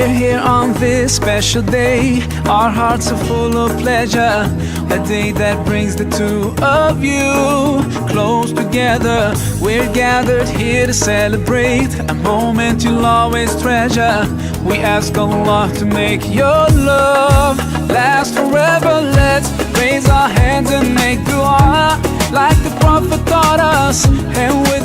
We're here on this special day. Our hearts are full of pleasure. A day that brings the two of you close together. We're gathered here to celebrate a moment you'll always treasure. We ask Allah to make your love last forever. Let's raise our hands and make dua like the Prophet taught us, and with